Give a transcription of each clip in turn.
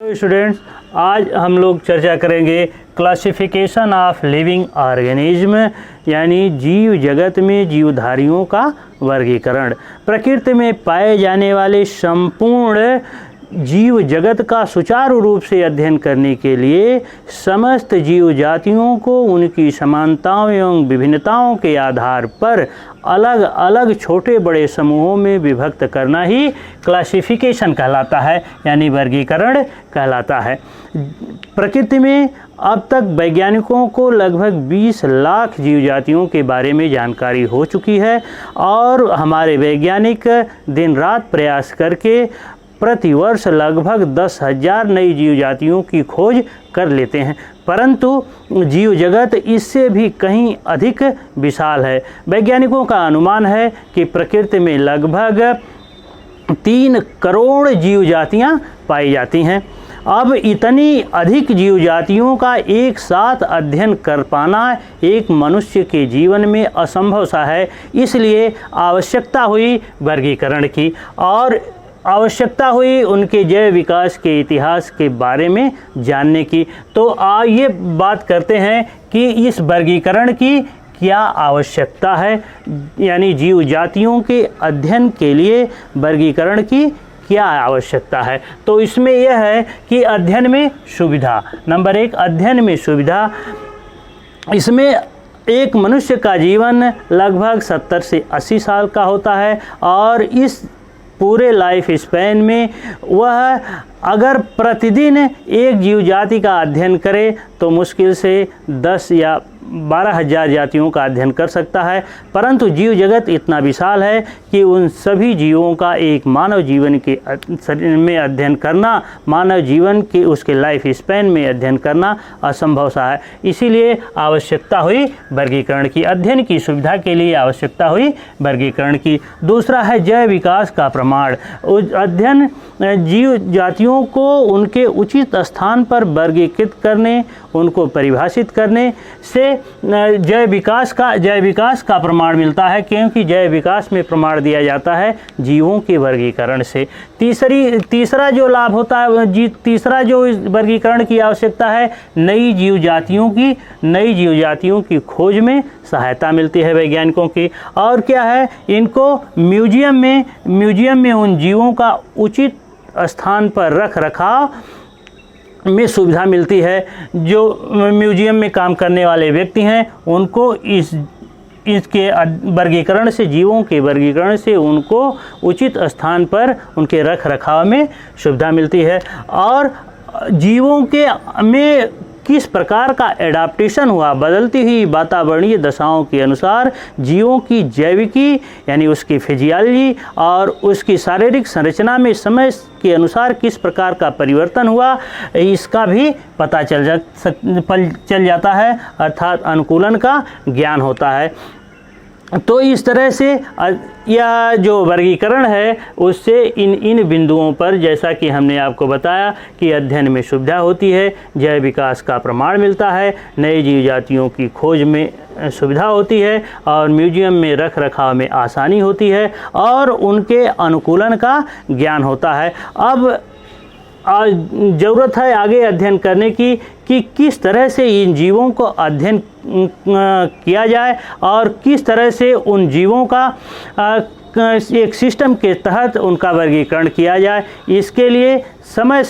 Hello students, आज हम लोग चर्चा करेंगे क्लासिफिकेशन ऑफ लिविंग ऑर्गेनिज्म यानी जीव जगत में जीवधारियों का वर्गीकरण। प्रकृति में पाए जाने वाले संपूर्ण जीव जगत का सुचारू रूप से अध्ययन करने के लिए समस्त जीव जातियों को उनकी समानताओं एवं विभिन्नताओं के आधार पर अलग अलग छोटे बड़े समूहों में विभक्त करना ही क्लासिफिकेशन कहलाता है, यानी वर्गीकरण कहलाता है। प्रकृति में अब तक वैज्ञानिकों को लगभग 20 लाख जीव जातियों के बारे में जानकारी हो चुकी है और हमारे वैज्ञानिक दिन रात प्रयास करके प्रतिवर्ष लगभग 10,000 नई जीव जातियों की खोज कर लेते हैं, परंतु जीव जगत इससे भी कहीं अधिक विशाल है। वैज्ञानिकों का अनुमान है कि प्रकृति में लगभग 3 करोड़ जीव जातियां पाई जाती हैं। अब इतनी अधिक जीव जातियों का एक साथ अध्ययन कर पाना एक मनुष्य के जीवन में असंभव सा है, इसलिए आवश्यकता हुई वर्गीकरण की और आवश्यकता हुई उनके जैव विकास के इतिहास के बारे में जानने की। तो आइए बात करते हैं कि इस वर्गीकरण की क्या आवश्यकता है, यानी जीव जातियों के अध्ययन के लिए वर्गीकरण की क्या आवश्यकता है। तो इसमें यह है कि अध्ययन में सुविधा, नंबर 1 अध्ययन में सुविधा। इसमें एक मनुष्य का जीवन लगभग 70 से 80 साल का होता है और इस पूरे लाइफ स्पैन में वह अगर प्रतिदिन एक जीव जाति का अध्ययन करे तो मुश्किल से 10 या 12,000 जातियों का अध्ययन कर सकता है, परंतु जीव जगत इतना विशाल है कि उन सभी जीवों का एक मानव जीवन के में अध्ययन करना, मानव जीवन के उसके लाइफ स्पैन में अध्ययन करना असंभव सा है। इसीलिए आवश्यकता हुई वर्गीकरण की, अध्ययन की सुविधा के लिए आवश्यकता हुई वर्गीकरण की। दूसरा है जैव विकास का प्रमाण। अध्ययन जीव जातियों को उनके उचित स्थान पर वर्गीकृत करने, उनको परिभाषित करने से जैव विकास का प्रमाण मिलता है, क्योंकि जैव विकास में प्रमाण दिया जाता है जीवों के वर्गीकरण से। तीसरा जो लाभ होता है, तीसरा जो वर्गीकरण की आवश्यकता है, नई जीव जातियों की खोज में सहायता मिलती है वैज्ञानिकों की। और क्या है, इनको म्यूजियम में उन जीवों का उचित स्थान पर रख रखाव में सुविधा मिलती है। जो म्यूजियम में काम करने वाले व्यक्ति हैं उनको इसके वर्गीकरण से, जीवों के वर्गीकरण से उनको उचित स्थान पर उनके रख रखाव में सुविधा मिलती है। और जीवों के में किस प्रकार का एडाप्टेशन हुआ, बदलती हुई वातावरणीय दशाओं के अनुसार जीवों की जैविकी यानी उसकी फिजियोलॉजी और उसकी शारीरिक संरचना में समय के अनुसार किस प्रकार का परिवर्तन हुआ, इसका भी पता चल जाता है, अर्थात अनुकूलन का ज्ञान होता है। तो इस तरह से यह जो वर्गीकरण है उससे इन बिंदुओं पर, जैसा कि हमने आपको बताया कि अध्ययन में सुविधा होती है, जैव विकास का प्रमाण मिलता है, नई जीव जातियों की खोज में सुविधा होती है और म्यूजियम में रख रखाव में आसानी होती है और उनके अनुकूलन का ज्ञान होता है। अब ज़रूरत है आगे अध्ययन करने की कि किस तरह से इन जीवों को अध्ययन किया जाए और किस तरह से उन जीवों का एक सिस्टम के तहत उनका वर्गीकरण किया जाए। इसके लिए समय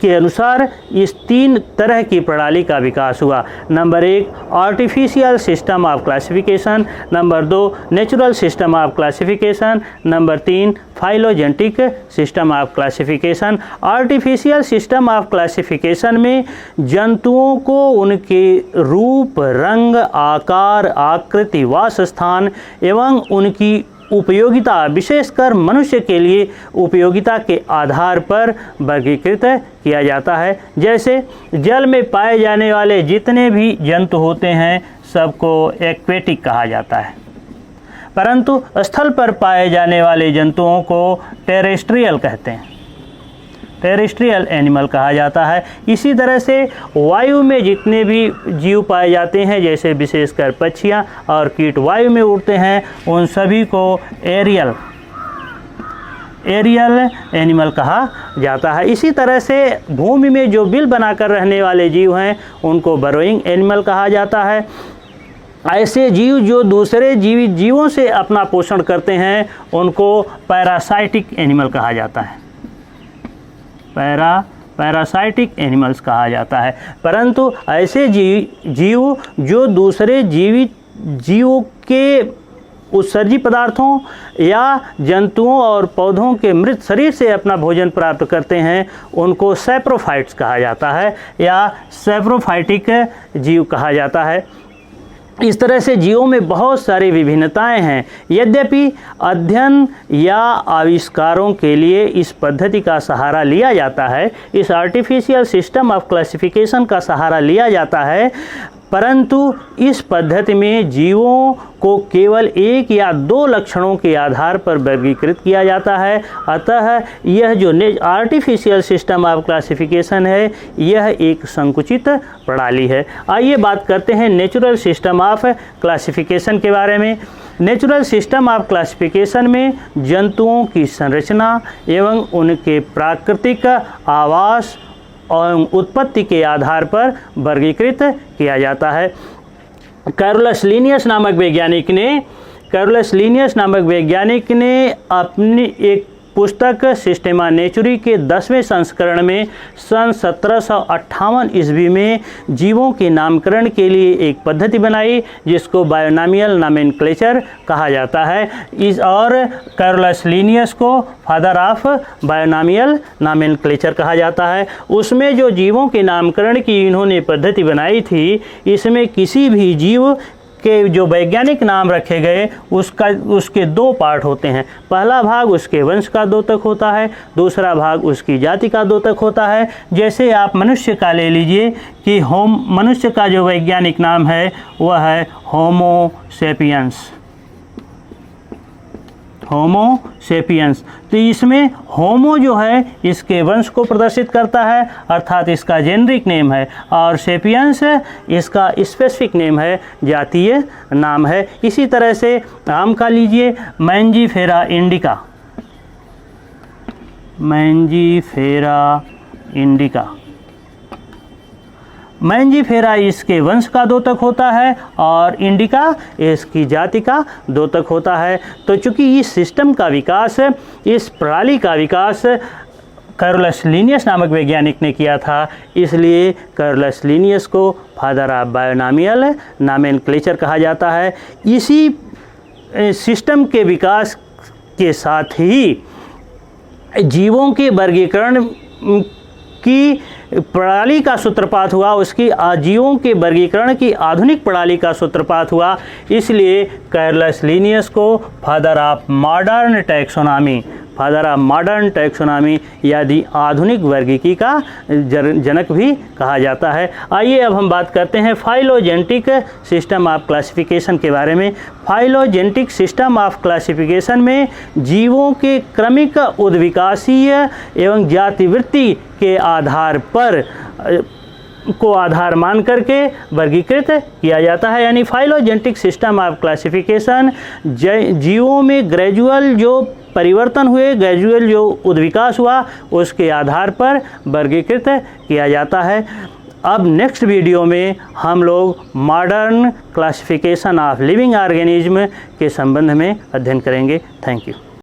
के अनुसार इस 3 तरह की प्रणाली का विकास हुआ। Number 1 artificial system of classification, number 2 natural system of classification, number 3 phylogenetic system of classification. Artificial system of classification में जंतुओं को उनके रूप, रंग, आकार, आकृति, वासस्थान एवं उनकी उपयोगिता, विशेषकर मनुष्य के लिए उपयोगिता के आधार पर वर्गीकृत किया जाता है। जैसे जल में पाए जाने वाले जितने भी जंतु होते हैं सबको एक्वेटिक कहा जाता है, परंतु स्थल पर पाए जाने वाले जंतुओं को टेरेस्ट्रियल कहते हैं, टेरेस्ट्रियल एनिमल कहा जाता है। इसी तरह से वायु में जितने भी जीव पाए जाते हैं, जैसे विशेषकर पक्षियाँ और कीट वायु में उड़ते हैं, उन सभी को एरियल एनिमल कहा जाता है। इसी तरह से भूमि में जो बिल बनाकर रहने वाले जीव हैं उनको बरोइंग एनिमल कहा जाता है। ऐसे जीव जो दूसरे जीवों से अपना पोषण करते हैं उनको पैरासाइटिक एनिमल कहा जाता है, पैरासाइटिक एनिमल्स कहा जाता है। परंतु ऐसे जीव जो दूसरे जीवों के उत्सर्जी पदार्थों या जंतुओं और पौधों के मृत शरीर से अपना भोजन प्राप्त करते हैं उनको सैप्रोफाइट्स कहा जाता है या सैप्रोफाइटिक जीव कहा जाता है। इस तरह से जीवों में बहुत सारी विभिन्नताएं हैं। यद्यपि अध्ययन या आविष्कारों के लिए इस पद्धति का सहारा लिया जाता है, इस आर्टिफिशियल सिस्टम ऑफ क्लासिफिकेशन का सहारा लिया जाता है, परंतु इस पद्धति में जीवों को केवल एक या दो लक्षणों के आधार पर वर्गीकृत किया जाता है। अतः यह जो आर्टिफिशियल सिस्टम ऑफ क्लासिफिकेशन है यह एक संकुचित प्रणाली है। आइए बात करते हैं नेचुरल सिस्टम ऑफ क्लासिफिकेशन के बारे में। नेचुरल सिस्टम ऑफ क्लासिफिकेशन में जंतुओं की संरचना एवं उनके प्राकृतिक आवास और उत्पत्ति के आधार पर वर्गीकृत किया जाता है। कैरोलस लिनियस नामक वैज्ञानिक ने अपनी एक पुस्तक सिस्टेमा नेचुरी के 10वें संस्करण में सन 1758 ईस्वी में जीवों के नामकरण के लिए एक पद्धति बनाई जिसको बायोनॉमियल नोमेनक्लेचर कहा जाता है। और कैरोलस लिनियस को फादर ऑफ बायोनॉमियल नोमेनक्लेचर कहा जाता है। उसमें जो जीवों के नामकरण की इन्होंने पद्धति बनाई थी, इसमें किसी भी जीव के जो वैज्ञानिक नाम रखे गए उसके दो पार्ट होते हैं। पहला भाग उसके वंश का द्योतक होता है, दूसरा भाग उसकी जाति का द्योतक होता है। जैसे आप मनुष्य का ले लीजिए कि मनुष्य का जो वैज्ञानिक नाम है वह है होमो सेपियंस। तो इसमें होमो जो है इसके वंश को प्रदर्शित करता है, अर्थात इसका जेनरिक नेम है, और सेपियंस इसका स्पेसिफिक नेम है, जातीय नाम है। इसी तरह से आम का लीजिए मैंजीफेरा इंडिका। मैंजीफेरा इसके वंश का द्योतक होता है और इंडिका इसकी जाति का द्योतक होता है। तो चूंकि इस सिस्टम का विकास, इस प्रणाली का विकास कैरोलस लिनियस नामक वैज्ञानिक ने किया था, इसलिए कैरोलस लिनियस को फादर ऑफ बायोनॉमियल नोमेनक्लेचर कहा जाता है। इसी सिस्टम के विकास के साथ ही जीवों के वर्गीकरण की प्रणाली का सूत्रपात हुआ, उसकी जीवों के वर्गीकरण की आधुनिक प्रणाली का सूत्रपात हुआ। इसलिए कैरोलस लिनियस को फादर ऑफ मॉडर्न टैक्सोनॉमी यानी आधुनिक वर्गीकी का जनक भी कहा जाता है। आइए अब हम बात करते हैं फाइलोजेनेटिक सिस्टम ऑफ क्लासिफिकेशन के बारे में। फाइलोजेनेटिक सिस्टम ऑफ क्लासिफिकेशन में जीवों के क्रमिक उद्विकासीय एवं जातिवृत्ति के आधार पर को आधार मान करके वर्गीकृत किया जाता है। यानी फाइलोजेनेटिक सिस्टम ऑफ क्लासिफिकेशन जीवों में ग्रेजुअल जो परिवर्तन हुए, ग्रेजुअल जो उद्विकास हुआ, उसके आधार पर वर्गीकृत किया जाता है। अब नेक्स्ट वीडियो में हम लोग modern classification of living organism के संबंध में अध्ययन करेंगे। Thank you.